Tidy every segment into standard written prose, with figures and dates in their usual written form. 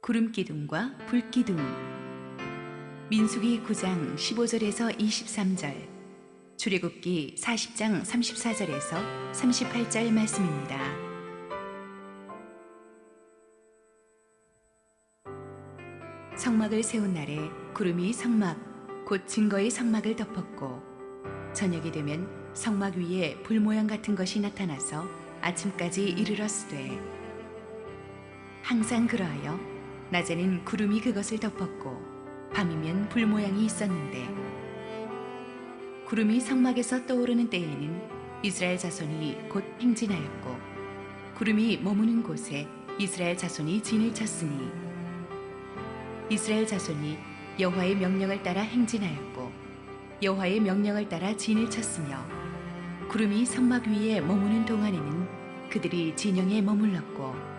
구름기둥과 불기둥. 민수기 9장 15절에서 23절, 출애굽기 40장 34절에서 38절 말씀입니다. 성막을 세운 날에 구름이 성막, 곧 증거의 성막을 덮었고, 저녁이 되면 성막 위에 불 모양 같은 것이 나타나서 아침까지 이르렀으되, 항상 그러하여 낮에는 구름이 그것을 덮었고 밤이면 불 모양이 있었는데, 구름이 성막에서 떠오르는 때에는 이스라엘 자손이 곧 행진하였고, 구름이 머무는 곳에 이스라엘 자손이 진을 쳤으니, 이스라엘 자손이 여호와의 명령을 따라 행진하였고 여호와의 명령을 따라 진을 쳤으며, 구름이 성막 위에 머무는 동안에는 그들이 진영에 머물렀고,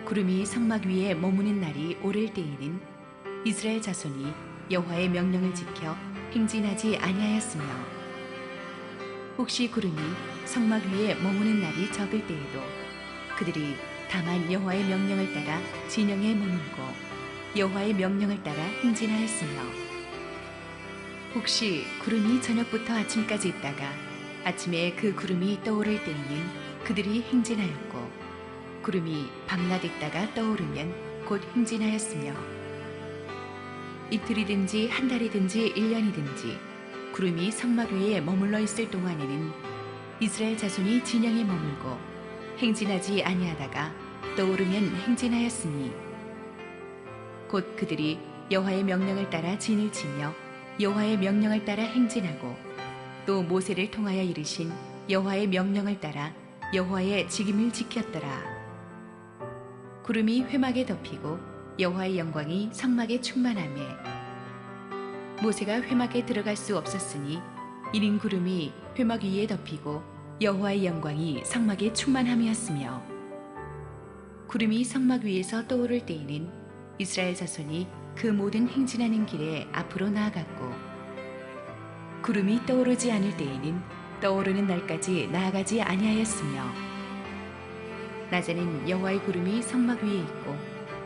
구름이 성막 위에 머무는 날이 오를 때에는 이스라엘 자손이 여호와의 명령을 지켜 행진하지 아니하였으며, 혹시 구름이 성막 위에 머무는 날이 적을 때에도 그들이 다만 여호와의 명령을 따라 진영에 머물고 여호와의 명령을 따라 행진하였으며, 혹시 구름이 저녁부터 아침까지 있다가 아침에 그 구름이 떠오를 때에는 그들이 행진하였고, 구름이 밤낮 있다가 떠오르면 곧 행진하였으며, 이틀이든지 한 달이든지 1년이든지 구름이 성막 위에 머물러 있을 동안에는 이스라엘 자손이 진영에 머물고 행진하지 아니하다가 떠오르면 행진하였으니, 곧 그들이 여호와의 명령을 따라 진을 치며 여호와의 명령을 따라 행진하고, 또 모세를 통하여 이르신 여호와의 명령을 따라 여호와의 직임을 지켰더라. 구름이 회막에 덮이고 여호와의 영광이 성막에 충만하매, 모세가 회막에 들어갈 수 없었으니 이는 구름이 회막 위에 덮이고 여호와의 영광이 성막에 충만함이었으며, 구름이 성막 위에서 떠오를 때에는 이스라엘 자손이 그 모든 행진하는 길에 앞으로 나아갔고, 구름이 떠오르지 않을 때에는 떠오르는 날까지 나아가지 아니하였으며, 낮에는 여호와의 구름이 성막 위에 있고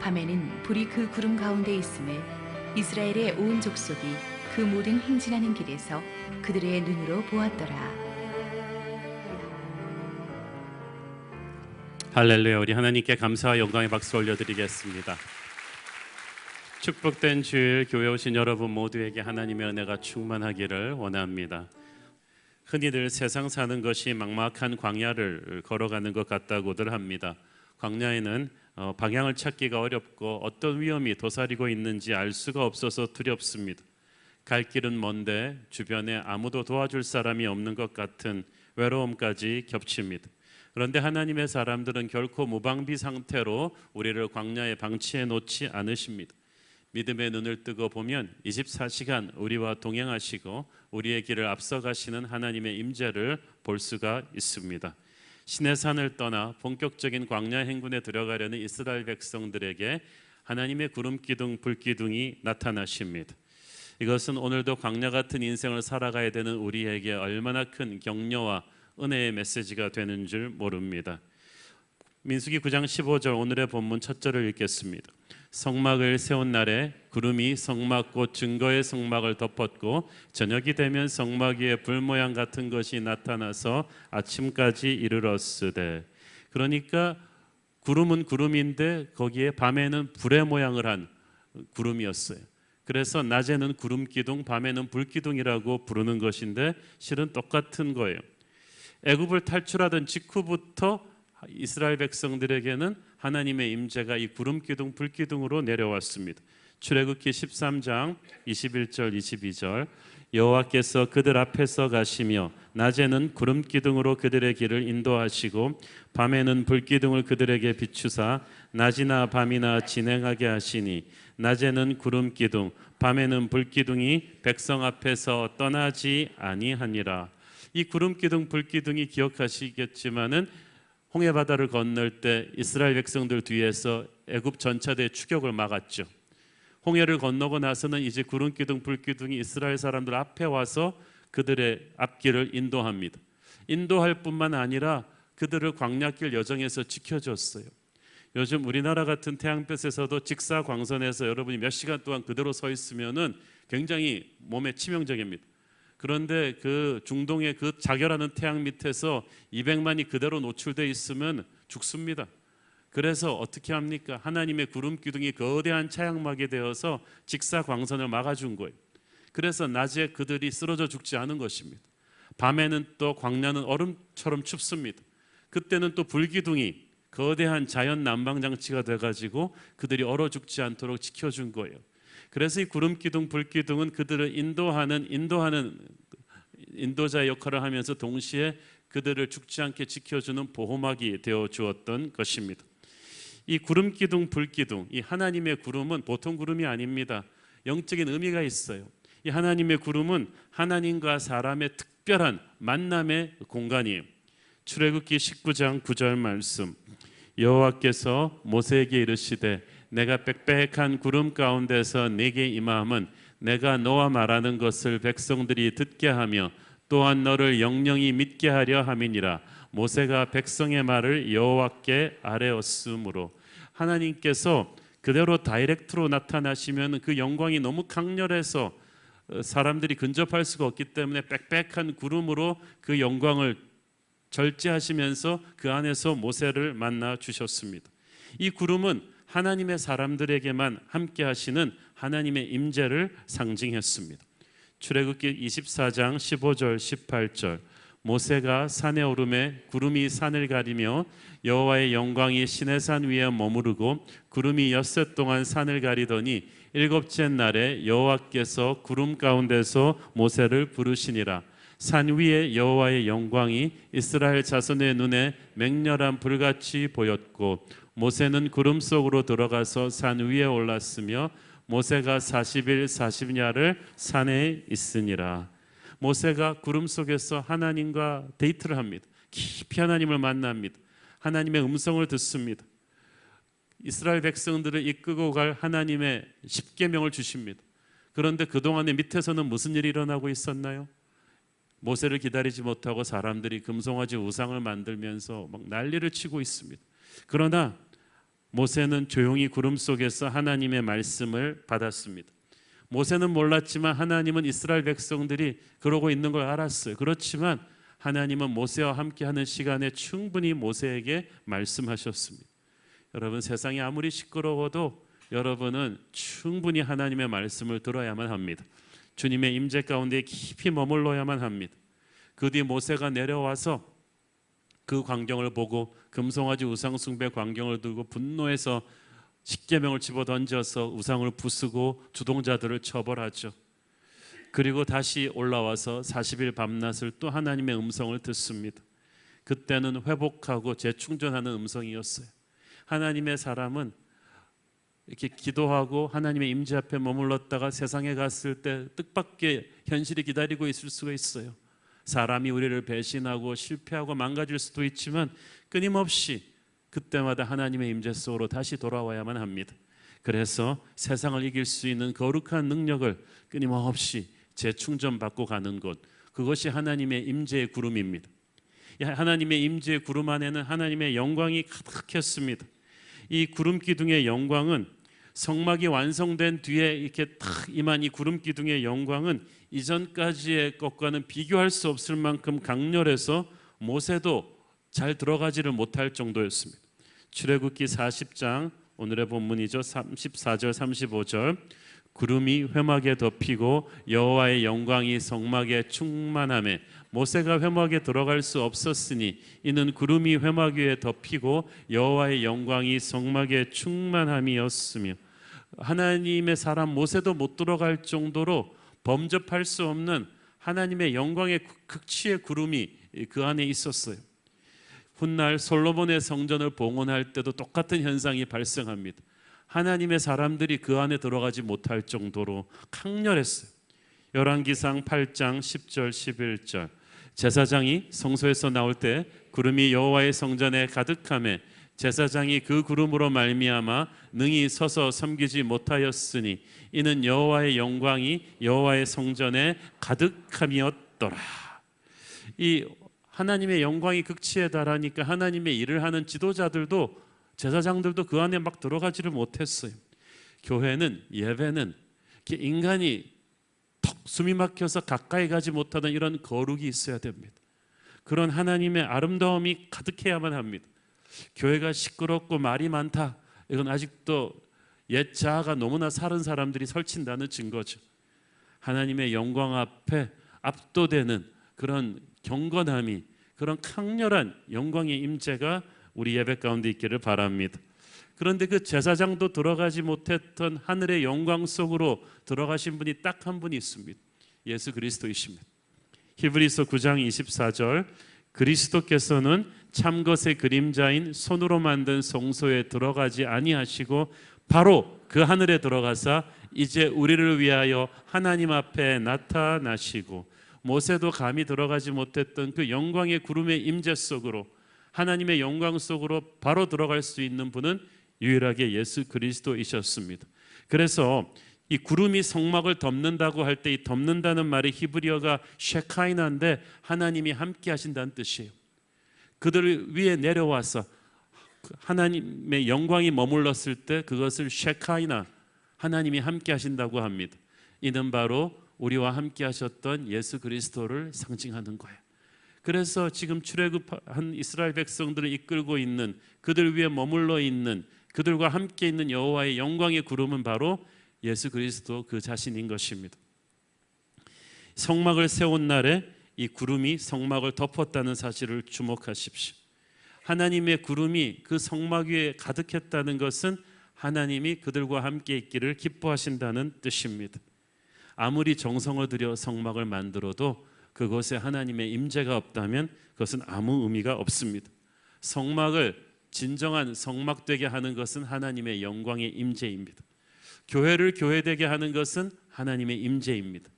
밤에는 불이 그 구름 가운데 있음을 이스라엘의 온 족속이 그 모든 행진하는 길에서 그들의 눈으로 보았더라. 할렐루야. 우리 하나님께 감사와 영광의 박수 올려드리겠습니다. 축복된 주일, 교회 오신 여러분 모두에게 하나님의 은혜가 충만하기를 원합니다. 흔히들 세상 사는 것이 막막한 광야를 걸어가는 것 같다고들 합니다. 광야에는 방향을 찾기가 어렵고 어떤 위험이 도사리고 있는지 알 수가 없어서 두렵습니다. 갈 길은 먼데 주변에 아무도 도와줄 사람이 없는 것 같은 외로움까지 겹칩니다. 그런데 하나님의 사람들은 결코 무방비 상태로 우리를 광야에 방치해 놓지 않으십니다. 믿음의 눈을 뜨고 보면 24시간 우리와 동행하시고 우리의 길을 앞서가시는 하나님의 임재를 볼 수가 있습니다. 시내산을 떠나 본격적인 광야 행군에 들어가려는 이스라엘 백성들에게 하나님의 구름기둥, 불기둥이 나타나십니다. 이것은 오늘도 광야 같은 인생을 살아가야 되는 우리에게 얼마나 큰 격려와 은혜의 메시지가 되는 줄 모릅니다. 민수기 9장 15절 오늘의 본문 첫 절을 읽겠습니다. 성막을 세운 날에 구름이 성막 곧 증거의 성막을 덮었고 저녁이 되면 성막 위에 불 모양 같은 것이 나타나서 아침까지 이르렀으되. 그러니까 구름은 구름인데 거기에 밤에는 불의 모양을 한 구름이었어요. 그래서 낮에는 구름기둥, 밤에는 불기둥이라고 부르는 것인데 실은 똑같은 거예요. 애굽을 탈출하던 직후부터 이스라엘 백성들에게는 하나님의 임재가 이 구름기둥, 불기둥으로 내려왔습니다. 출애굽기 13장 21절 22절 여호와께서 그들 앞에서 가시며 낮에는 구름기둥으로 그들의 길을 인도하시고 밤에는 불기둥을 그들에게 비추사 낮이나 밤이나 진행하게 하시니 낮에는 구름기둥 밤에는 불기둥이 백성 앞에서 떠나지 아니하니라. 이 구름기둥 불기둥이 기억하시겠지만은 홍해바다를 건널 때 이스라엘 백성들 뒤에서 애굽 전차대의 추격을 막았죠. 홍해를 건너고 나서는 이제 구름기둥 불기둥이 이스라엘 사람들 앞에 와서 그들의 앞길을 인도합니다. 인도할 뿐만 아니라 그들을 광야길 여정에서 지켜줬어요. 요즘 우리나라 같은 태양볕에서도 직사광선에서 여러분이 몇 시간 동안 그대로 서 있으면은 굉장히 몸에 치명적입니다. 그런데 그 중동의 그 자결하는 태양 밑에서 200만이 그대로 노출돼 있으면 죽습니다. 그래서 어떻게 합니까? 하나님의 구름 기둥이 거대한 차양막이 되어서 직사광선을 막아준 거예요. 그래서 낮에 그들이 쓰러져 죽지 않은 것입니다. 밤에는 또 광야는 얼음처럼 춥습니다. 그때는 또 불기둥이 거대한 자연 난방장치가 돼가지고 그들이 얼어 죽지 않도록 지켜준 거예요. 그래서 이 구름 기둥, 불 기둥은 그들을 인도하는 인도자의 역할을 하면서 동시에 그들을 죽지 않게 지켜주는 보호막이 되어 주었던 것입니다. 이 구름 기둥, 불 기둥, 이 하나님의 구름은 보통 구름이 아닙니다. 영적인 의미가 있어요. 이 하나님의 구름은 하나님과 사람의 특별한 만남의 공간이에요. 출애굽기 19장 9절 말씀, 여호와께서 모세에게 이르시되 내가 빽빽한 구름 가운데서 네게 임함은 내가 너와 말하는 것을 백성들이 듣게 하며 또한 너를 영영히 믿게 하려 함이니라. 모세가 백성의 말을 여호와께 아뢰었으므로, 하나님께서 그대로 다이렉트로 나타나시면 그 영광이 너무 강렬해서 사람들이 근접할 수가 없기 때문에 빽빽한 구름으로 그 영광을 절제하시면서 그 안에서 모세를 만나 주셨습니다. 이 구름은 하나님의 사람들에게만 함께 하시는 하나님의 임재를 상징했습니다. 출애굽기 24장 15절 18절, 모세가 산에 오르매 구름이 산을 가리며 여호와의 영광이 시내산 위에 머무르고 구름이 엿새 동안 산을 가리더니 일곱째 날에 여호와께서 구름 가운데서 모세를 부르시니라. 산 위에 여호와의 영광이 이스라엘 자손의 눈에 맹렬한 불같이 보였고 모세는 구름 속으로 들어가서 산 위에 올랐으며 모세가 40일 40야를 산에 있으니라. 모세가 구름 속에서 하나님과 데이트를 합니다. 깊이 하나님을 만납니다. 하나님의 음성을 듣습니다. 이스라엘 백성들을 이끌고 갈 하나님의 십계명을 주십니다. 그런데 그동안에 밑에서는 무슨 일이 일어나고 있었나요? 모세를 기다리지 못하고 사람들이 금송아지 우상을 만들면서 막 난리를 치고 있습니다. 그러나 모세는 조용히 구름 속에서 하나님의 말씀을 받았습니다. 모세는 몰랐지만 하나님은 이스라엘 백성들이 그러고 있는 걸 알았어요. 그렇지만 하나님은 모세와 함께하는 시간에 충분히 모세에게 말씀하셨습니다. 여러분, 세상이 아무리 시끄러워도 여러분은 충분히 하나님의 말씀을 들어야만 합니다. 주님의 임재 가운데 깊이 머물러야만 합니다. 그 뒤 모세가 내려와서 그 광경을 보고 금송아지 우상 숭배 광경을 두고 분노해서 십계명을 집어던져서 우상을 부수고 주동자들을 처벌하죠. 그리고 다시 올라와서 40일 밤낮을 또 하나님의 음성을 듣습니다. 그때는 회복하고 재충전하는 음성이었어요. 하나님의 사람은 이렇게 기도하고 하나님의 임재 앞에 머물렀다가 세상에 갔을 때 뜻밖의 현실이 기다리고 있을 수가 있어요. 사람이 우리를 배신하고 실패하고 망가질 수도 있지만 끊임없이 그때마다 하나님의 임재 속으로 다시 돌아와야만 합니다. 그래서 세상을 이길 수 있는 거룩한 능력을 끊임없이 재충전받고 가는 것, 그것이 하나님의 임재의 구름입니다. 하나님의 임재의 구름 안에는 하나님의 영광이 가득했습니다. 이 구름 기둥의 영광은 성막이 완성된 뒤에 이렇게 탁 임한 이 구름 기둥의 영광은 이전까지의 것과는 비교할 수 없을 만큼 강렬해서 모세도 잘 들어가지를 못할 정도였습니다. 출애굽기 40장 오늘의 본문이죠. 34절 35절, 구름이 회막에 덮이고 여호와의 영광이 성막에 충만하매 모세가 회막에 들어갈 수 없었으니 이는 구름이 회막 위에 덮이고 여호와의 영광이 성막에 충만함이었으며, 하나님의 사람 모세도 못 들어갈 정도로 범접할 수 없는 하나님의 영광의 극치의 구름이 그 안에 있었어요. 훗날 솔로몬의 성전을 봉헌할 때도 똑같은 현상이 발생합니다. 하나님의 사람들이 그 안에 들어가지 못할 정도로 강렬했어요. 열왕기상 8장 10절 11절, 제사장이 성소에서 나올 때 구름이 여호와의 성전에 가득하매 제사장이 그 구름으로 말미암아 능히 서서 섬기지 못하였으니 이는 여호와의 영광이 여호와의 성전에 가득함이었더라. 이 하나님의 영광이 극치에 달하니까 하나님의 일을 하는 지도자들도 제사장들도 그 안에 막 들어가지를 못했어요. 교회는, 예배는 인간이 턱 숨이 막혀서 가까이 가지 못하는 이런 거룩이 있어야 됩니다. 그런 하나님의 아름다움이 가득해야만 합니다. 교회가 시끄럽고 말이 많다, 이건 아직도 옛 자아가 너무나 사른 사람들이 설친다는 증거죠. 하나님의 영광 앞에 압도되는 그런 경건함이, 그런 강렬한 영광의 임재가 우리 예배 가운데 있기를 바랍니다. 그런데 그 제사장도 들어가지 못했던 하늘의 영광 속으로 들어가신 분이 딱 한 분이 있습니다. 예수 그리스도이십니다. 히브리서 9장 24절, 그리스도께서는 참것의 그림자인 손으로 만든 성소에 들어가지 아니하시고 바로 그 하늘에 들어가사 이제 우리를 위하여 하나님 앞에 나타나시고, 모세도 감히 들어가지 못했던 그 영광의 구름의 임재 속으로, 하나님의 영광 속으로 바로 들어갈 수 있는 분은 유일하게 예수 그리스도이셨습니다. 그래서 이 구름이 성막을 덮는다고 할 때 이 덮는다는 말이 히브리어가 쉐카이나인데 하나님이 함께 하신다는 뜻이에요. 그들 위에 내려와서 하나님의 영광이 머물렀을 때 그것을 쉐카이나, 하나님이 함께 하신다고 합니다. 이는 바로 우리와 함께 하셨던 예수 그리스도를 상징하는 거예요. 그래서 지금 출애굽한 이스라엘 백성들을 이끌고 있는, 그들 위에 머물러 있는, 그들과 함께 있는 여호와의 영광의 구름은 바로 예수 그리스도 그 자신인 것입니다. 성막을 세운 날에 이 구름이 성막을 덮었다는 사실을 주목하십시오. 하나님의 구름이 그 성막 위에 가득했다는 것은 하나님이 그들과 함께 있기를 기뻐하신다는 뜻입니다. 아무리 정성을 들여 성막을 만들어도 그곳에 하나님의 임재가 없다면 그것은 아무 의미가 없습니다. 성막을 진정한 성막되게 하는 것은 하나님의 영광의 임재입니다. 교회를 교회되게 하는 것은 하나님의 임재입니다.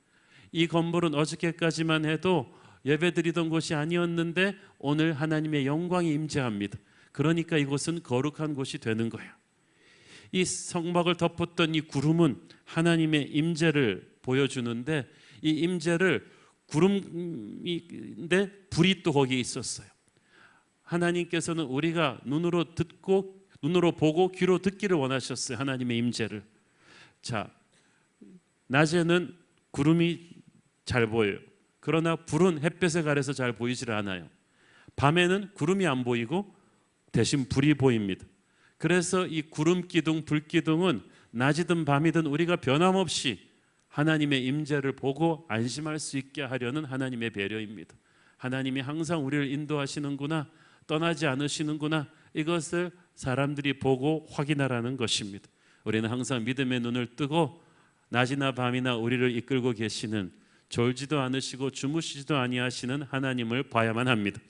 이 건물은 어저께까지만 해도 예배드리던 곳이 아니었는데 오늘 하나님의 영광이 임재합니다. 그러니까 이곳은 거룩한 곳이 되는 거예요. 이 성막을 덮었던 이 구름은 하나님의 임재를 보여주는데, 이 임재를 구름인데 불이 또 거기에 있었어요. 하나님께서는 우리가 눈으로 듣고, 눈으로 보고 귀로 듣기를 원하셨어요. 하나님의 임재를. 자, 낮에는 구름이 잘 보여요. 그러나 불은 햇볕에 가려서 잘 보이질 않아요. 밤에는 구름이 안 보이고 대신 불이 보입니다. 그래서 이 구름 기둥, 불 기둥은 낮이든 밤이든 우리가 변함없이 하나님의 임재를 보고 안심할 수 있게 하려는 하나님의 배려입니다. 하나님이 항상 우리를 인도하시는구나, 떠나지 않으시는구나, 이것을 사람들이 보고 확인하라는 것입니다. 우리는 항상 믿음의 눈을 뜨고 낮이나 밤이나 우리를 이끌고 계시는, 졸지도 않으시고 주무시지도 아니하시는 하나님을 봐야만 합니다.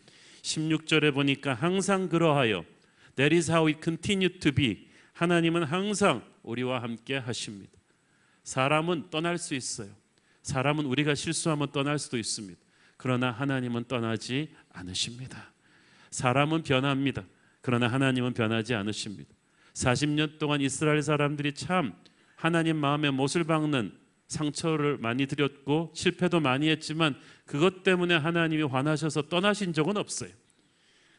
16절에 보니까 항상 그러하여, That is how we continue to be. 하나님은 항상 우리와 함께 하십니다. 사람은 떠날 수 있어요. 사람은 우리가 실수하면 떠날 수도 있습니다. 그러나 하나님은 떠나지 않으십니다. 사람은 변합니다. 그러나 하나님은 변하지 않으십니다. 40년 동안 이스라엘 사람들이 참 하나님 마음에 못을 박는 상처를 많이 드렸고 실패도 많이 했지만 그것 때문에 하나님이 화나셔서 떠나신 적은 없어요.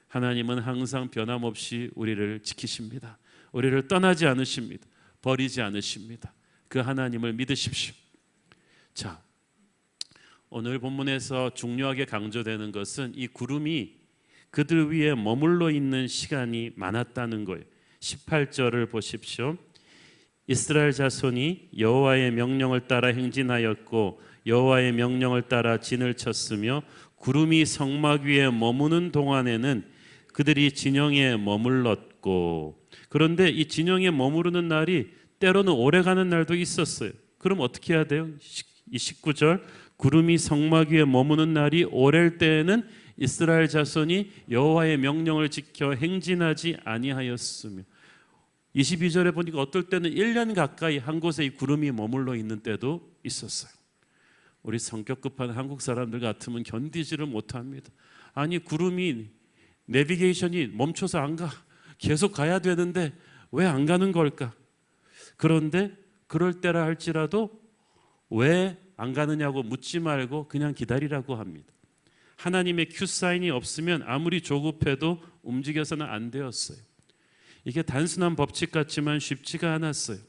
하나님은 항상 변함없이 우리를 지키십니다. 우리를 떠나지 않으십니다. 버리지 않으십니다. 그 하나님을 믿으십시오. 자, 오늘 본문에서 중요하게 강조되는 것은 이 구름이 그들 위에 머물러 있는 시간이 많았다는 거예요. 18절을 보십시오. 이스라엘 자손이 여호와의 명령을 따라 행진하였고 여호와의 명령을 따라 진을 쳤으며 구름이 성막 위에 머무는 동안에는 그들이 진영에 머물렀고. 그런데 이 진영에 머무르는 날이 때로는 오래가는 날도 있었어요. 그럼 어떻게 해야 돼요? 이 19절, 구름이 성막 위에 머무는 날이 오래일 때에는 이스라엘 자손이 여호와의 명령을 지켜 행진하지 아니하였으며. 22절에 보니까 어떨 때는 1년 가까이 한 곳에 이 구름이 머물러 있는 때도 있었어요. 우리 성격 급한 한국 사람들 같으면 견디지를 못합니다. 아니, 구름이 내비게이션이 멈춰서 안 가. 계속 가야 되는데 왜 안 가는 걸까? 그런데 그럴 때라 할지라도 왜 안 가느냐고 묻지 말고 그냥 기다리라고 합니다. 하나님의 큐사인이 없으면 아무리 조급해도 움직여서는 안 되었어요. 이게 단순한 법칙 같지만 쉽지가 않았어요.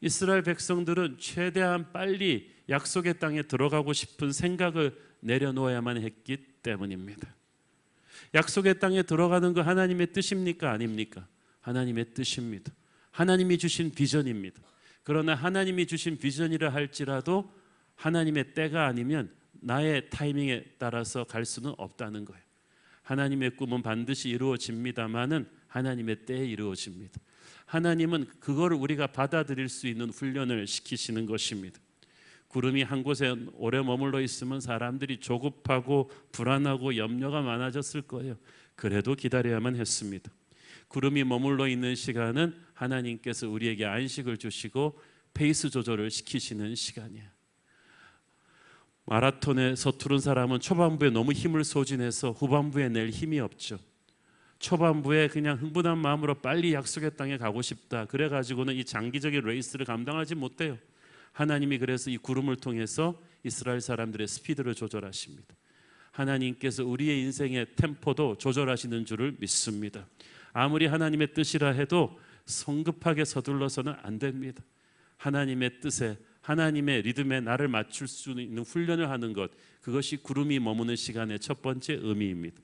이스라엘 백성들은 최대한 빨리 약속의 땅에 들어가고 싶은 생각을 내려놓아야만 했기 때문입니다. 약속의 땅에 들어가는 거 하나님의 뜻입니까? 아닙니까? 하나님의 뜻입니다. 하나님이 주신 비전입니다. 그러나 하나님이 주신 비전이라 할지라도 하나님의 때가 아니면 나의 타이밍에 따라서 갈 수는 없다는 거예요. 하나님의 꿈은 반드시 이루어집니다마는 하나님의 때에 이루어집니다. 하나님은 그걸 우리가 받아들일 수 있는 훈련을 시키시는 것입니다. 구름이 한 곳에 오래 머물러 있으면 사람들이 조급하고 불안하고 염려가 많아졌을 거예요. 그래도 기다려야만 했습니다. 구름이 머물러 있는 시간은 하나님께서 우리에게 안식을 주시고 페이스 조절을 시키시는 시간이에요. 마라톤에 서투른 사람은 초반부에 너무 힘을 소진해서 후반부에 낼 힘이 없죠. 초반부에 그냥 흥분한 마음으로 빨리 약속의 땅에 가고 싶다. 그래가지고는 이 장기적인 레이스를 감당하지 못해요. 하나님이 그래서 이 구름을 통해서 이스라엘 사람들의 스피드를 조절하십니다. 하나님께서 우리의 인생의 템포도 조절하시는 줄을 믿습니다. 아무리 하나님의 뜻이라 해도 성급하게 서둘러서는 안 됩니다. 하나님의 뜻에 하나님의 리듬에 나를 맞출 수 있는 훈련을 하는 것, 그것이 구름이 머무는 시간의 첫 번째 의미입니다.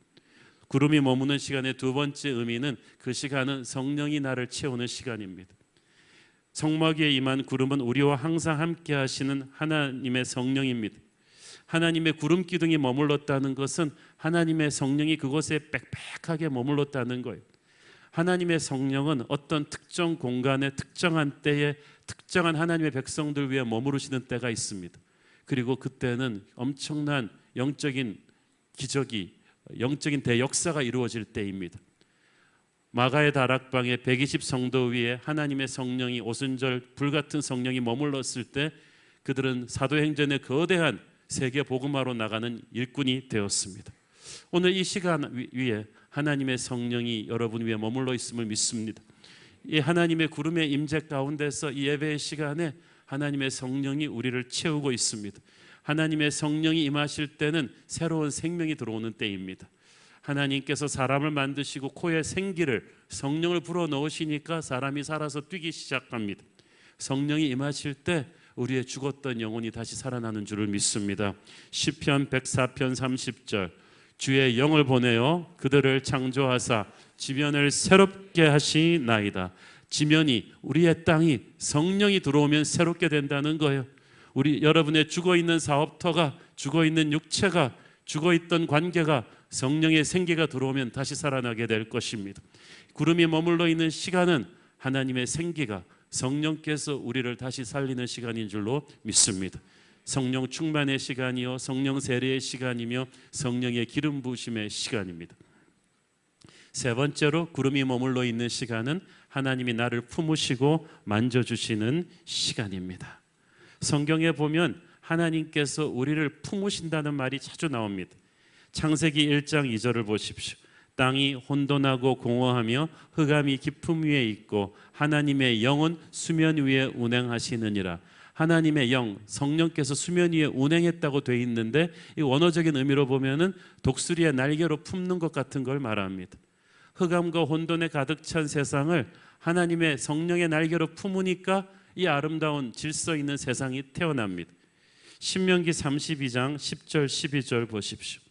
구름이 머무는 시간의 두 번째 의미는 그 시간은 성령이 나를 채우는 시간입니다. 성막위에 임한 구름은 우리와 항상 함께 하시는 하나님의 성령입니다. 하나님의 구름 기둥이 머물렀다는 것은 하나님의 성령이 그곳에 빽빽하게 머물렀다는 거예요. 하나님의 성령은 어떤 특정 공간에 특정한 때에 특정한 하나님의 백성들 위해 머무르시는 때가 있습니다. 그리고 그때는 엄청난 영적인 기적이, 영적인 대역사가 이루어질 때입니다. 마가의 다락방에 120 성도 위에 하나님의 성령이 오순절 불같은 성령이 머물렀을 때 그들은 사도행전의 거대한 세계 복음화로 나가는 일꾼이 되었습니다. 오늘 이 시간 위에 하나님의 성령이 여러분 위에 머물러 있음을 믿습니다. 이 하나님의 구름의 임재 가운데서 이 예배의 시간에 하나님의 성령이 우리를 채우고 있습니다. 하나님의 성령이 임하실 때는 새로운 생명이 들어오는 때입니다. 하나님께서 사람을 만드시고 코에 생기를, 성령을 불어넣으시니까 사람이 살아서 뛰기 시작합니다. 성령이 임하실 때 우리의 죽었던 영혼이 다시 살아나는 줄을 믿습니다. 시편 104편 30절, 주의 영을 보내어 그들을 창조하사 지면을 새롭게 하시나이다. 지면이, 우리의 땅이 성령이 들어오면 새롭게 된다는 거예요. 우리 여러분의 죽어있는 사업터가, 죽어있는 육체가, 죽어있던 관계가 성령의 생기가 들어오면 다시 살아나게 될 것입니다. 구름이 머물러 있는 시간은 하나님의 생기가, 성령께서 우리를 다시 살리는 시간인 줄로 믿습니다. 성령 충만의 시간이요, 성령 세례의 시간이며 성령의 기름 부으심의 시간입니다. 세 번째로 구름이 머물러 있는 시간은 하나님이 나를 품으시고 만져주시는 시간입니다. 성경에 보면 하나님께서 우리를 품으신다는 말이 자주 나옵니다. 창세기 1장 2절을 보십시오. 땅이 혼돈하고 공허하며 흑암이 깊음 위에 있고 하나님의 영은 수면 위에 운행하시느니라. 하나님의 영, 성령께서 수면 위에 운행했다고 돼 있는데 이 원어적인 의미로 보면은 독수리의 날개로 품는 것 같은 걸 말합니다. 흑암과 혼돈에 가득 찬 세상을 하나님의 성령의 날개로 품으니까 이 아름다운 질서 있는 세상이 태어납니다. 신명기 32장 10절 12절 보십시오.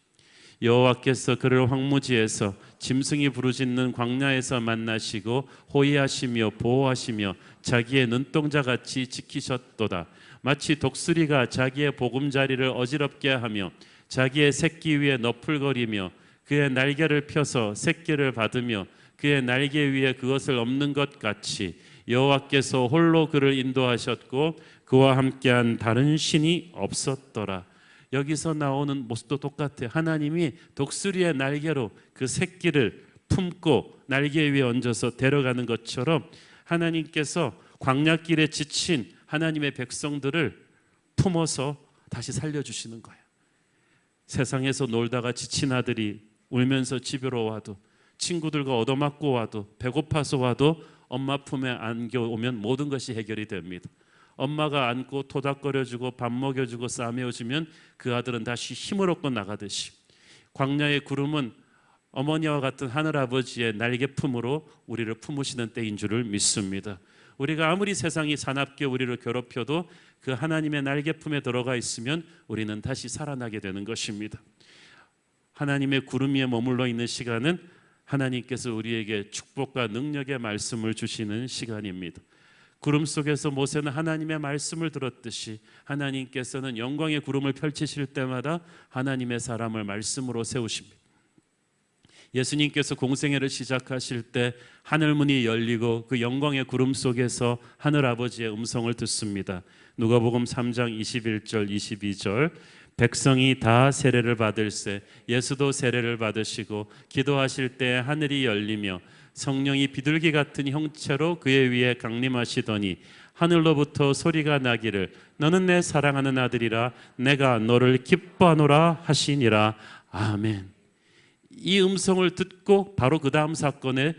여호와께서 그를 황무지에서 짐승이 부르짖는 광야에서 만나시고 호위하시며 보호하시며 자기의 눈동자같이 지키셨도다. 마치 독수리가 자기의 보금자리를 어지럽게 하며 자기의 새끼 위에 너풀거리며 그의 날개를 펴서 새끼를 받으며 그의 날개 위에 그것을 엎는 것 같이 여호와께서 홀로 그를 인도하셨고 그와 함께한 다른 신이 없었더라. 여기서 나오는 모습도 똑같아요. 하나님이 독수리의 날개로 그 새끼를 품고 날개 위에 얹어서 데려가는 것처럼 하나님께서 광야길에 지친 하나님의 백성들을 품어서 다시 살려주시는 거예요. 세상에서 놀다가 지친 아들이 울면서 집으로 와도, 친구들과 얻어맞고 와도, 배고파서 와도 엄마 품에 안겨오면 모든 것이 해결이 됩니다. 엄마가 안고 토닥거려주고 밥 먹여주고 싸매어주면 그 아들은 다시 힘을 얻고 나가듯이 광야의 구름은 어머니와 같은 하늘아버지의 날개품으로 우리를 품으시는 때인 줄을 믿습니다. 우리가 아무리 세상이 사납게 우리를 괴롭혀도 그 하나님의 날개품에 들어가 있으면 우리는 다시 살아나게 되는 것입니다. 하나님의 구름 위에 머물러 있는 시간은 하나님께서 우리에게 축복과 능력의 말씀을 주시는 시간입니다. 구름 속에서 모세는 하나님의 말씀을 들었듯이 하나님께서는 영광의 구름을 펼치실 때마다 하나님의 사람을 말씀으로 세우십니다. 예수님께서 공생애를 시작하실 때 하늘문이 열리고 그 영광의 구름 속에서 하늘아버지의 음성을 듣습니다. 누가복음 3장 21절 22절 백성이 다 세례를 받을세 예수도 세례를 받으시고 기도하실 때 하늘이 열리며 성령이 비둘기 같은 형체로 그의 위에 강림하시더니 하늘로부터 소리가 나기를 너는 내 사랑하는 아들이라 내가 너를 기뻐하노라 하시니라. 아멘. 이 음성을 듣고 바로 그 다음 사건에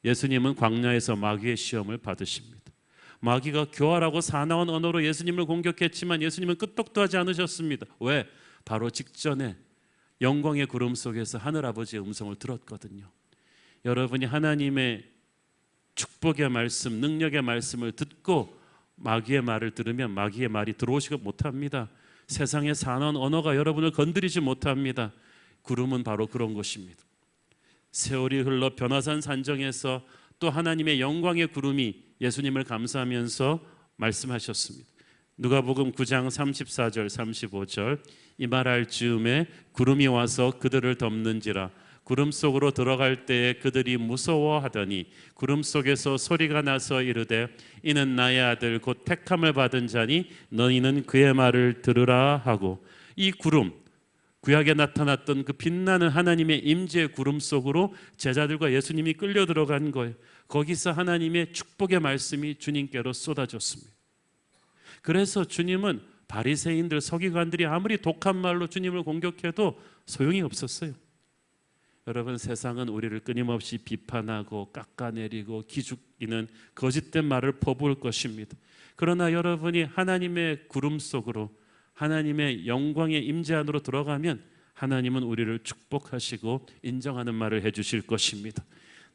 예수님은 광야에서 마귀의 시험을 받으십니다. 마귀가 교활하고 사나운 언어로 예수님을 공격했지만 예수님은 끄떡도 하지 않으셨습니다. 왜? 바로 직전에 영광의 구름 속에서 하늘아버지의 음성을 들었거든요. 여러분이 하나님의 축복의 말씀, 능력의 말씀을 듣고 마귀의 말을 들으면 마귀의 말이 들어오지가 못합니다. 세상의 사나운 언어가 여러분을 건드리지 못합니다. 구름은 바로 그런 것입니다. 세월이 흘러 변화산 산정에서 또 하나님의 영광의 구름이 예수님을 감싸면서 말씀하셨습니다. 누가복음 9장 34절 35절 이 말할 즈음에 구름이 와서 그들을 덮는지라 구름 속으로 들어갈 때에 그들이 무서워하더니 구름 속에서 소리가 나서 이르되 이는 나의 아들 곧 택함을 받은 자니 너희는 그의 말을 들으라 하고 이 구름 구약에 나타났던 그 빛나는 하나님의 임재의 구름 속으로 제자들과 예수님이 끌려 들어간 거예요. 거기서 하나님의 축복의 말씀이 주님께로 쏟아졌습니다. 그래서 주님은 바리새인들 서기관들이 아무리 독한 말로 주님을 공격해도 소용이 없었어요. 여러분 세상은 우리를 끊임없이 비판하고 깎아내리고 기죽이는 거짓된 말을 퍼부을 것입니다. 그러나 여러분이 하나님의 구름 속으로 하나님의 영광의 임재 안으로 들어가면 하나님은 우리를 축복하시고 인정하는 말을 해주실 것입니다.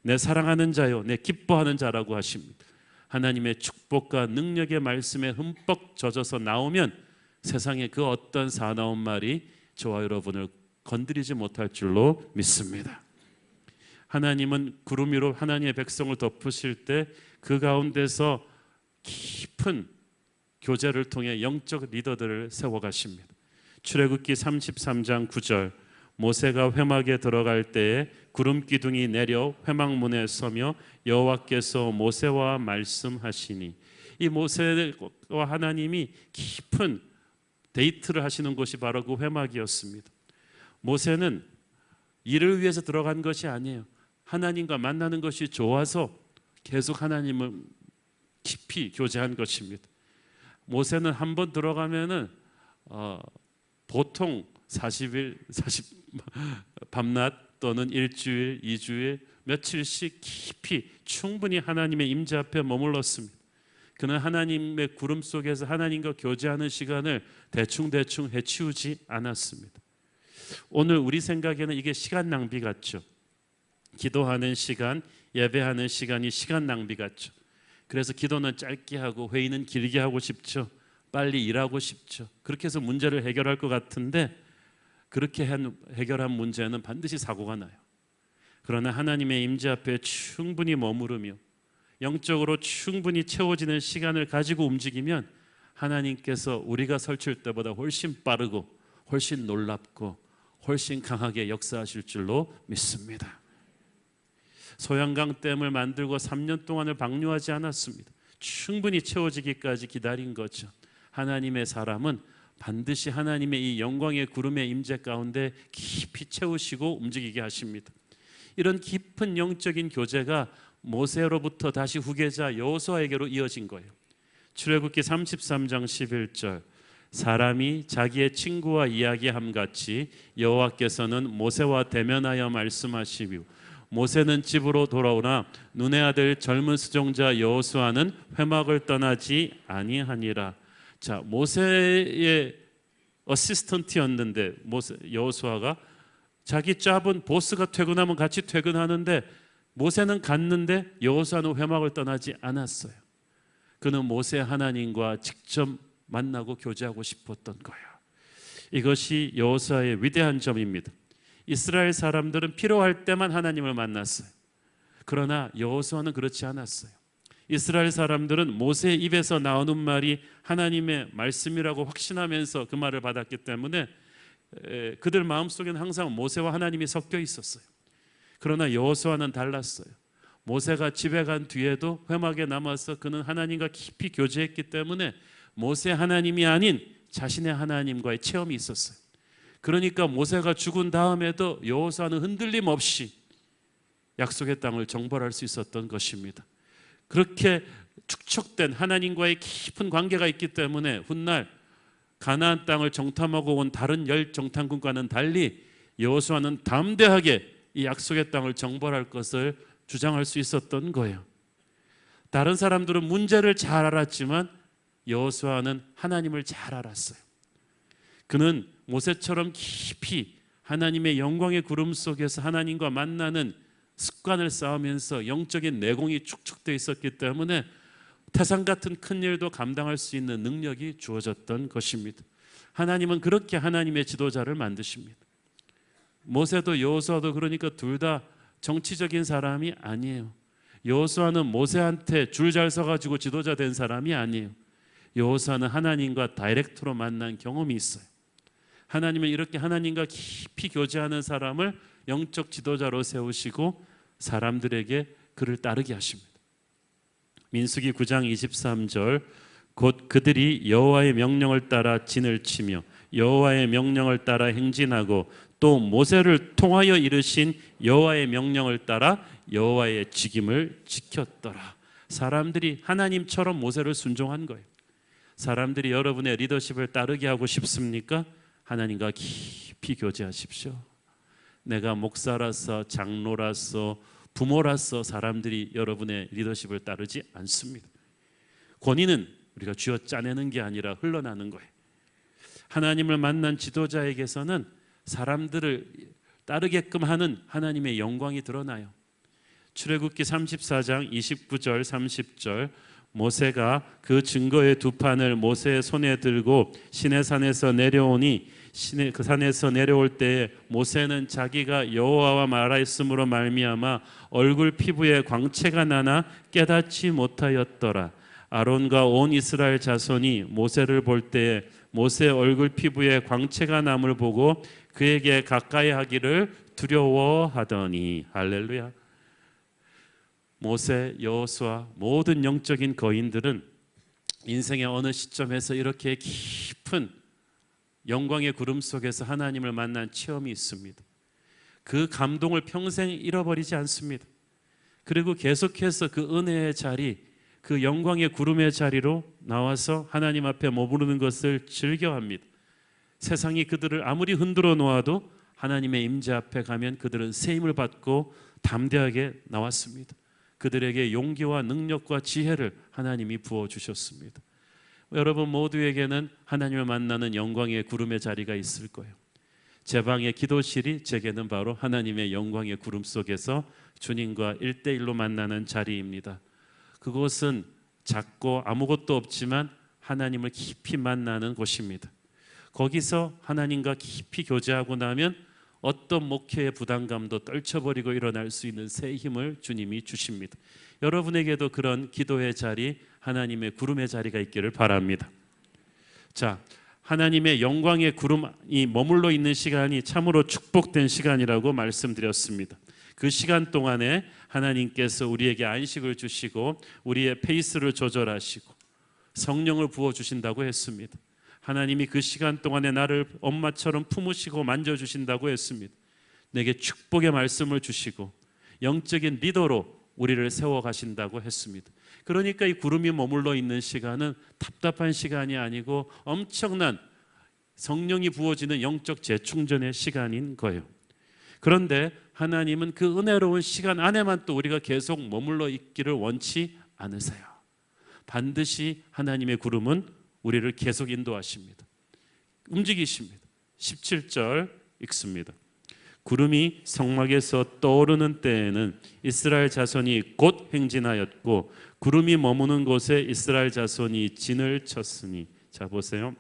내 사랑하는 자요 내 기뻐하는 자라고 하십니다. 하나님의 축복과 능력의 말씀에 흠뻑 젖어서 나오면 세상의 그 어떤 사나운 말이 저와 여러분을 건드리지 못할 줄로 믿습니다. 하나님은 구름 위로 하나님의 백성을 덮으실 때 그 가운데서 깊은 교제를 통해 영적 리더들을 세워가십니다. 출애굽기 33장 9절 모세가 회막에 들어갈 때에 구름 기둥이 내려 회막문에 서며 여호와께서 모세와 말씀하시니 이 모세와 하나님이 깊은 데이트를 하시는 곳이 바로 그 회막이었습니다. 모세는 일을 위해서 들어간 것이 아니에요. 하나님과 만나는 것이 좋아서 계속 하나님을 깊이 교제한 것입니다. 모세는 한 번 들어가면은 보통 40일, 밤낮 또는 일주일, 2주일, 며칠씩 깊이 충분히 하나님의 임재 앞에 머물렀습니다. 그는 하나님의 구름 속에서 하나님과 교제하는 시간을 대충 해치우지 않았습니다. 오늘 우리 생각에는 이게 시간 낭비 같죠. 기도하는 시간, 예배하는 시간이 시간 낭비 같죠. 그래서 기도는 짧게 하고 회의는 길게 하고 싶죠. 빨리 일하고 싶죠. 그렇게 해서 문제를 해결할 것 같은데 그렇게 해결한 문제는 반드시 사고가 나요. 그러나 하나님의 임재 앞에 충분히 머무르며 영적으로 충분히 채워지는 시간을 가지고 움직이면 하나님께서 우리가 설칠 때보다 훨씬 빠르고 훨씬 놀랍고 훨씬 강하게 역사하실 줄로 믿습니다. 소양강 댐을 만들고 3년 동안을 방류하지 않았습니다. 충분히 채워지기까지 기다린 거죠. 하나님의 사람은 반드시 하나님의 이 영광의 구름의 임재 가운데 깊이 채우시고 움직이게 하십니다. 이런 깊은 영적인 교제가 모세로부터 다시 후계자 여호수아에게로 이어진 거예요. 출애굽기 33장 11절 사람이 자기의 친구와 이야기함 같이 여호와께서는 모세와 대면하여 말씀하시며 모세는 집으로 돌아오나 눈의 아들 젊은 수종자 여호수아는 회막을 떠나지 아니하니라. 자, 모세의 어시스턴트였는데 여호수아가 자기 잡은 보스가 퇴근하면 같이 퇴근하는데 모세는 갔는데 여호수아는 회막을 떠나지 않았어요. 그는 모세 하나님과 직접 만나고 교제하고 싶었던 거예요. 이것이 여호수아의 위대한 점입니다. 이스라엘 사람들은 필요할 때만 하나님을 만났어요. 그러나 여호수아는 그렇지 않았어요. 이스라엘 사람들은 모세의 입에서 나오는 말이 하나님의 말씀이라고 확신하면서 그 말을 받았기 때문에 그들 마음속에는 항상 모세와 하나님이 섞여 있었어요. 그러나 여호수아는 달랐어요. 모세가 집에 간 뒤에도 회막에 남아서 그는 하나님과 깊이 교제했기 때문에 모세 하나님이 아닌 자신의 하나님과의 체험이 있었어요. 그러니까 모세가 죽은 다음에도 여호수아는 흔들림 없이 약속의 땅을 정벌할 수 있었던 것입니다. 그렇게 축적된 하나님과의 깊은 관계가 있기 때문에 훗날 가나안 땅을 정탐하고 온 다른 10 정탐꾼과는 달리 여호수아는 담대하게 이 약속의 땅을 정벌할 것을 주장할 수 있었던 거예요. 다른 사람들은 문제를 잘 알았지만 여호수아는 하나님을 잘 알았어요. 그는 모세처럼 깊이 하나님의 영광의 구름 속에서 하나님과 만나는 습관을 쌓으면서 영적인 내공이 축적되어 있었기 때문에 태산 같은 큰 일도 감당할 수 있는 능력이 주어졌던 것입니다. 하나님은 그렇게 하나님의 지도자를 만드십니다. 모세도 여호수아도 그러니까 둘 다 정치적인 사람이 아니에요. 여호수아는 모세한테 줄 잘 서가지고 지도자 된 사람이 아니에요. 여호수아는 하나님과 다이렉트로 만난 경험이 있어요. 하나님은 이렇게 하나님과 깊이 교제하는 사람을 영적 지도자로 세우시고 사람들에게 그를 따르게 하십니다. 민수기 9장 23절 곧 그들이 여호와의 명령을 따라 진을 치며 여호와의 명령을 따라 행진하고 또 모세를 통하여 이르신 여호와의 명령을 따라 여호와의 직임을 지켰더라. 사람들이 하나님처럼 모세를 순종한 거예요. 사람들이 여러분의 리더십을 따르게 하고 싶습니까? 하나님과 깊이 교제하십시오. 내가 목사라서 장로라서 부모라서 사람들이 여러분의 리더십을 따르지 않습니다. 권위는 우리가 쥐어 짜내는 게 아니라 흘러나는 거예요. 하나님을 만난 지도자에게서는 사람들을 따르게끔 하는 하나님의 영광이 드러나요. 출애굽기 34장 29절 30절 모세가 그 증거의 두 판을 모세의 손에 들고 시내산에서 내려오니 그 산에서 내려올 때에 모세는 자기가 여호와와 말하였으므로 말미암아 얼굴 피부에 광채가 나나 깨닫지 못하였더라. 아론과 온 이스라엘 자손이 모세를 볼 때에 모세 얼굴 피부에 광채가 남을 보고 그에게 가까이 하기를 두려워하더니. 할렐루야. 모세, 여호수아 모든 영적인 거인들은 인생의 어느 시점에서 이렇게 깊은 영광의 구름 속에서 하나님을 만난 체험이 있습니다. 그 감동을 평생 잃어버리지 않습니다. 그리고 계속해서 그 은혜의 자리, 그 영광의 구름의 자리로 나와서 하나님 앞에 머무르는 것을 즐겨합니다. 세상이 그들을 아무리 흔들어 놓아도 하나님의 임재 앞에 가면 그들은 새 힘을 받고 담대하게 나왔습니다. 그들에게 용기와 능력과 지혜를 하나님이 부어주셨습니다. 여러분 모두에게는 하나님을 만나는 영광의 구름의 자리가 있을 거예요. 제 방의 기도실이 제게는 바로 하나님의 영광의 구름 속에서 주님과 1대1로 만나는 자리입니다. 그곳은 작고 아무것도 없지만 하나님을 깊이 만나는 곳입니다. 거기서 하나님과 깊이 교제하고 나면 어떤 목회의 부담감도 떨쳐버리고 일어날 수 있는 새 힘을 주님이 주십니다. 여러분에게도 그런 기도의 자리, 하나님의 구름의 자리가 있기를 바랍니다. 자, 하나님의 영광의 구름이 머물러 있는 시간이 참으로 축복된 시간이라고 말씀드렸습니다. 그 시간 동안에 하나님께서 우리에게 안식을 주시고 우리의 페이스를 조절하시고 성령을 부어주신다고 했습니다. 하나님이 그 시간 동안에 나를 엄마처럼 품으시고 만져주신다고 했습니다. 내게 축복의 말씀을 주시고 영적인 리더로 우리를 세워가신다고 했습니다. 그러니까 이 구름이 머물러 있는 시간은 답답한 시간이 아니고 엄청난 성령이 부어지는 영적 재충전의 시간인 거예요. 그런데 하나님은 그 은혜로운 시간 안에만 또 우리가 계속 머물러 있기를 원치 않으세요. 반드시 하나님의 구름은 우리를 계속 인도하십니다. 움직이십니다. 17절 읽습니다. 구름이 성막에서 떠오르는 때에는 이스라엘 자손이 곧 행진하였고 구름이 머무는 곳에 이스라엘 자손이 진을 쳤으니. 자 보세요.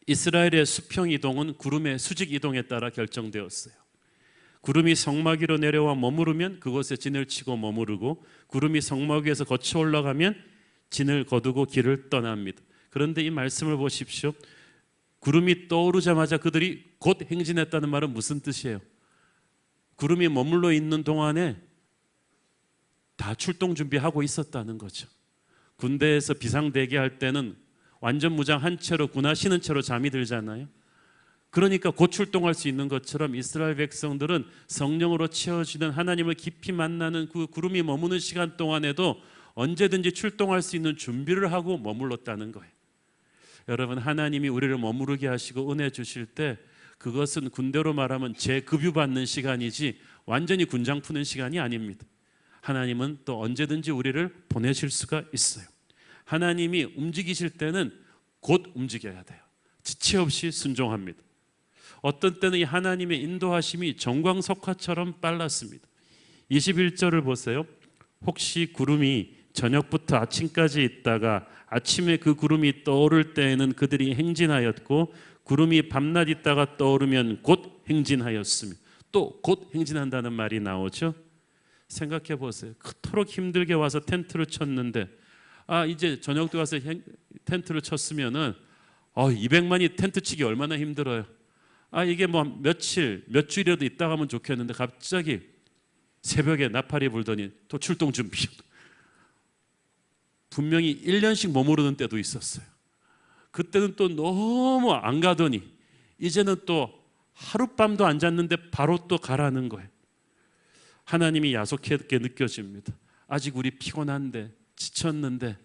이스라엘의 수평 이동은 구름의 수직 이동에 따라 결정되었어요. 구름이 성막 위로 내려와 머무르면 그곳에 진을 치고 머무르고, 구름이 성막 위에서 거쳐 올라가면 진을 거두고 길을 떠납니다. 그런데 이 말씀을 보십시오. 구름이 떠오르자마자 그들이 곧 행진했다는 말은 무슨 뜻이에요? 구름이 머물러 있는 동안에 다 출동 준비하고 있었다는 거죠. 군대에서 비상대기할 때는 완전 무장 한 채로 군화 신은 채로 잠이 들잖아요. 그러니까 곧 출동할 수 있는 것처럼 이스라엘 백성들은 성령으로 채워지는 하나님을 깊이 만나는 그 구름이 머무는 시간 동안에도 언제든지 출동할 수 있는 준비를 하고 머물렀다는 거예요. 여러분, 하나님이 우리를 머무르게 하시고 은혜 주실 때 그것은 군대로 말하면 재급유 받는 시간이지 완전히 군장 푸는 시간이 아닙니다. 하나님은 또 언제든지 우리를 보내실 수가 있어요. 하나님이 움직이실 때는 곧 움직여야 돼요. 지체 없이 순종합니다. 어떤 때는 이 하나님의 인도하심이 정광석화처럼 빨랐습니다. 21절을 보세요. 혹시 구름이 저녁부터 아침까지 있다가 아침에 그 구름이 떠오를 때에는 그들이 행진하였고 구름이 밤낮 있다가 떠오르면 곧 행진하였으며. 또 곧 행진한다는 말이 나오죠. 생각해 보세요. 그토록 힘들게 와서 텐트를 쳤는데 이제 저녁 때 와서 텐트를 쳤으면은 200만이 텐트 치기 얼마나 힘들어요. 이게 뭐 며칠 몇 주일이라도 있다 가면 좋겠는데 갑자기 새벽에 나팔이 불더니 또 출동 준비. 분명히 1년씩 머무르는 때도 있었어요. 그때는 또 너무 안 가더니 이제는 또 하룻밤도 안 잤는데 바로 또 가라는 거예요. 하나님이 야속하게 느껴집니다. 아직 우리 피곤한데 지쳤는데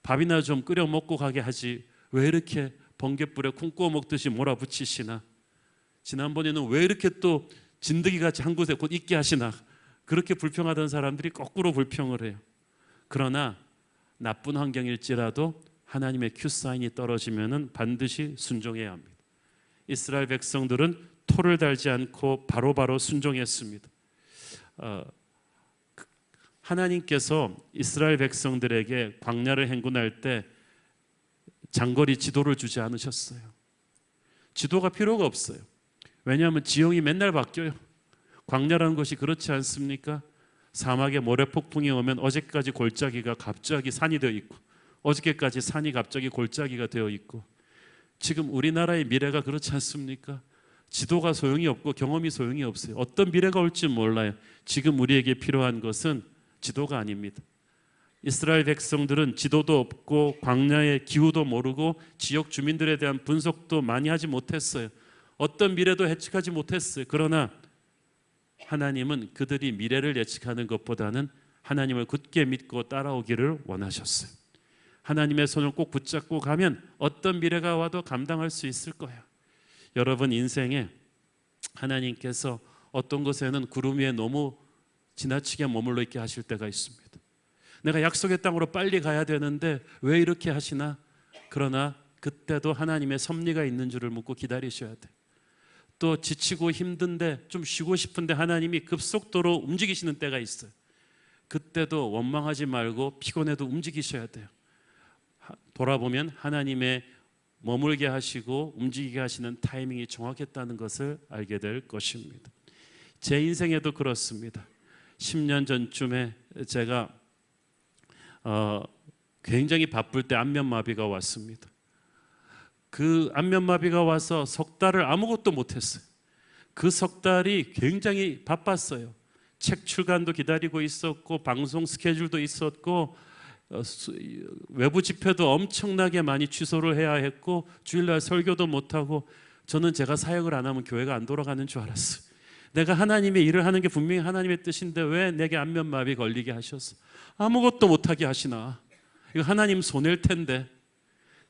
밥이나 좀 끓여 먹고 가게 하지 왜 이렇게 번갯불에 콩 구워 먹듯이 몰아붙이시나. 지난번에는 왜 이렇게 또 진드기같이 한 곳에 곧 있게 하시나. 그렇게 불평하던 사람들이 거꾸로 불평을 해요. 그러나 나쁜 환경일지라도 하나님의 큐사인이 떨어지면 반드시 순종해야 합니다. 이스라엘 백성들은 토를 달지 않고 바로바로 순종했습니다. 하나님께서 이스라엘 백성들에게 광야를 행군할 때 장거리 지도를 주지 않으셨어요. 지도가 필요가 없어요. 왜냐하면 지형이 맨날 바뀌어요. 광야라는 것이 그렇지 않습니까? 사막에 모래폭풍이 오면 어제까지 골짜기가 갑자기 산이 되어 있고 어저께까지 산이 갑자기 골짜기가 되어 있고, 지금 우리나라의 미래가 그렇지 않습니까? 지도가 소용이 없고 경험이 소용이 없어요. 어떤 미래가 올지 몰라요. 지금 우리에게 필요한 것은 지도가 아닙니다. 이스라엘 백성들은 지도도 없고 광야의 기후도 모르고 지역 주민들에 대한 분석도 많이 하지 못했어요. 어떤 미래도 예측하지 못했어요. 그러나 하나님은 그들이 미래를 예측하는 것보다는 하나님을 굳게 믿고 따라오기를 원하셨어요. 하나님의 손을 꼭 붙잡고 가면 어떤 미래가 와도 감당할 수 있을 거예요. 여러분 인생에 하나님께서 어떤 것에는 구름 위에 너무 지나치게 머물러 있게 하실 때가 있습니다. 내가 약속의 땅으로 빨리 가야 되는데 왜 이렇게 하시나? 그러나 그때도 하나님의 섭리가 있는 줄을 묻고 기다리셔야 돼요. 또 지치고 힘든데 좀 쉬고 싶은데 하나님이 급속도로 움직이시는 때가 있어요. 그때도 원망하지 말고 피곤해도 움직이셔야 돼요. 돌아보면 하나님의 머물게 하시고 움직이게 하시는 타이밍이 정확했다는 것을 알게 될 것입니다. 제 인생에도 그렇습니다. 10년 전쯤에 제가 굉장히 바쁠 때 안면마비가 왔습니다. 그 안면마비가 와서 석 달을 아무것도 못했어요. 그 석 달이 굉장히 바빴어요. 책 출간도 기다리고 있었고 방송 스케줄도 있었고 외부 집회도 엄청나게 많이 취소를 해야 했고 주일날 설교도 못하고, 저는 제가 사역을 안 하면 교회가 안 돌아가는 줄 알았어요. 내가 하나님의 일을 하는 게 분명히 하나님의 뜻인데 왜 내게 안면마비 걸리게 하셨어? 아무것도 못하게 하시나? 이거 하나님 손해일 텐데.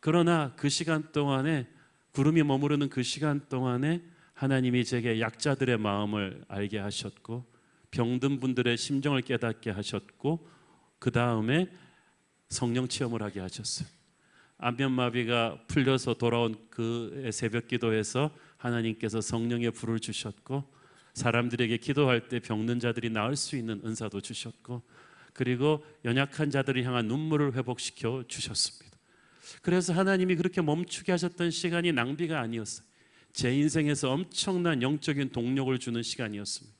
그러나 그 시간 동안에, 구름이 머무르는 그 시간 동안에 하나님이 제게 약자들의 마음을 알게 하셨고 병든 분들의 심정을 깨닫게 하셨고 그 다음에 성령 체험을 하게 하셨어요. 안면마비가 풀려서 돌아온 그 새벽 기도에서 하나님께서 성령의 불을 주셨고, 사람들에게 기도할 때 병든 자들이 나을 수 있는 은사도 주셨고, 그리고 연약한 자들을 향한 눈물을 회복시켜 주셨습니다. 그래서 하나님이 그렇게 멈추게 하셨던 시간이 낭비가 아니었어요. 제 인생에서 엄청난 영적인 동력을 주는 시간이었습니다.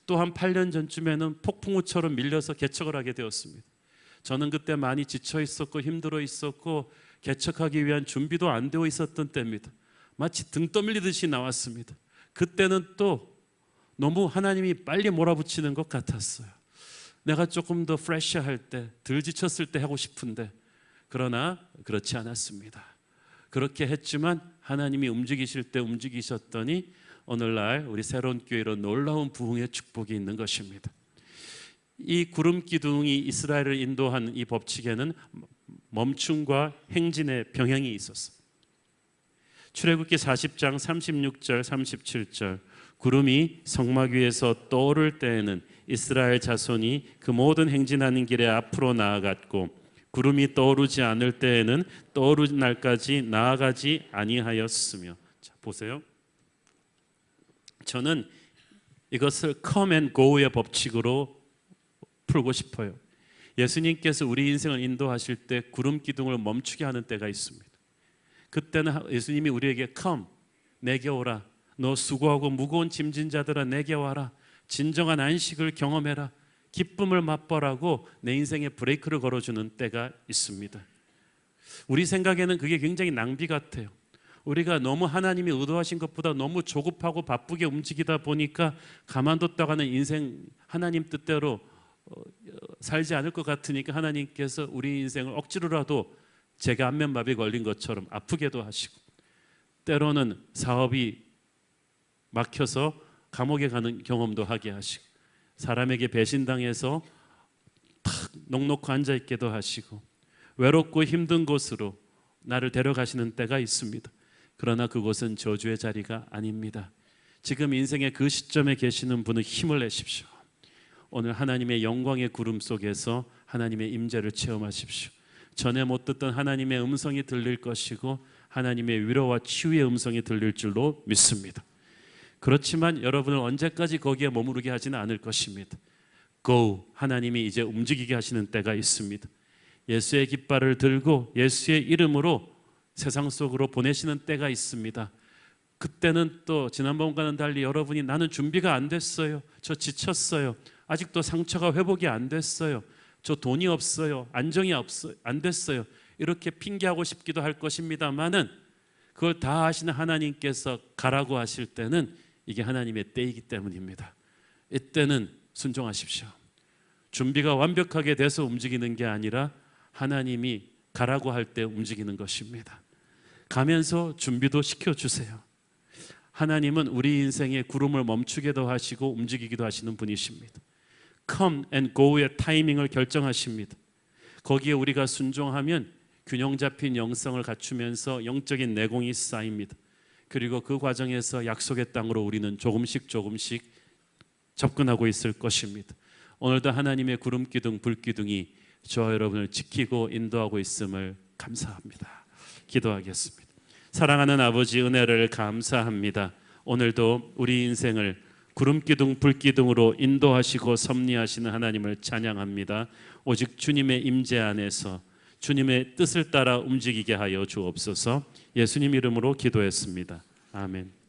또 한 8년 전쯤에는 폭풍우처럼 밀려서 개척을 하게 되었습니다. 저는 그때 많이 지쳐 있었고 힘들어 있었고 개척하기 위한 준비도 안 되어 있었던 때입니다. 마치 등 떠밀리듯이 나왔습니다. 그때는 또 너무 하나님이 빨리 몰아붙이는 것 같았어요. 내가 조금 더 프레시할 때, 덜 지쳤을 때 하고 싶은데, 그러나 그렇지 않았습니다. 그렇게 했지만 하나님이 움직이실 때 움직이셨더니 오늘날 우리 새로운 교회로 놀라운 부흥의 축복이 있는 것입니다. 이 구름 기둥이 이스라엘을 인도한 이 법칙에는 멈춤과 행진의 병행이 있었어요. 출애굽기 40장 36절 37절, 구름이 성막 위에서 떠오를 때에는 이스라엘 자손이 그 모든 행진하는 길에 앞으로 나아갔고, 구름이 떠오르지 않을 때에는 떠오르는 날까지 나아가지 아니하였으며. 자, 보세요. 저는 이것을 come and go의 법칙으로 풀고 싶어요. 예수님께서 우리 인생을 인도하실 때 구름 기둥을 멈추게 하는 때가 있습니다. 그때는 예수님이 우리에게 come, 내게 오라. 너 수고하고 무거운 짐진 자들아 내게 와라. 진정한 안식을 경험해라. 기쁨을 맛보라고 내 인생에 브레이크를 걸어주는 때가 있습니다. 우리 생각에는 그게 굉장히 낭비 같아요. 우리가 너무 하나님이 의도하신 것보다 너무 조급하고 바쁘게 움직이다 보니까 가만뒀다가는 인생 하나님 뜻대로 살지 않을 것 같으니까 하나님께서 우리 인생을 억지로라도 제가 안면마비 걸린 것처럼 아프게도 하시고, 때로는 사업이 막혀서 감옥에 가는 경험도 하게 하시고, 사람에게 배신당해서 탁 넋놓고 앉아있게도 하시고, 외롭고 힘든 곳으로 나를 데려가시는 때가 있습니다. 그러나 그곳은 저주의 자리가 아닙니다. 지금 인생의 그 시점에 계시는 분은 힘을 내십시오. 오늘 하나님의 영광의 구름 속에서 하나님의 임재를 체험하십시오. 전에 못 듣던 하나님의 음성이 들릴 것이고 하나님의 위로와 치유의 음성이 들릴 줄로 믿습니다. 그렇지만 여러분을 언제까지 거기에 머무르게 하지는 않을 것입니다. Go! 하나님이 이제 움직이게 하시는 때가 있습니다. 예수의 깃발을 들고 예수의 이름으로 세상 속으로 보내시는 때가 있습니다. 그때는 또 지난번과는 달리 여러분이 나는 준비가 안 됐어요. 저 지쳤어요. 아직도 상처가 회복이 안 됐어요. 저 돈이 없어요. 안정이 안 됐어요. 이렇게 핑계하고 싶기도 할 것입니다만은 그걸 다 아시는 하나님께서 가라고 하실 때는 이게 하나님의 때이기 때문입니다. 이때는 순종하십시오. 준비가 완벽하게 돼서 움직이는 게 아니라 하나님이 가라고 할 때 움직이는 것입니다. 가면서 준비도 시켜주세요. 하나님은 우리 인생의 구름을 멈추게도 하시고 움직이기도 하시는 분이십니다. Come and go의 타이밍을 결정하십니다. 거기에 우리가 순종하면 균형 잡힌 영성을 갖추면서 영적인 내공이 쌓입니다. 그리고 그 과정에서 약속의 땅으로 우리는 조금씩 접근하고 있을 것입니다. 오늘도 하나님의 구름 기둥, 불 기둥이 저와 여러분을 지키고 인도하고 있음을 감사합니다. 기도하겠습니다. 사랑하는 아버지, 은혜를 감사합니다. 오늘도 우리 인생을 구름 기둥, 불 기둥으로 인도하시고 섭리하시는 하나님을 찬양합니다. 오직 주님의 임재 안에서 주님의 뜻을 따라 움직이게 하여 주옵소서. 예수님 이름으로 기도했습니다. 아멘.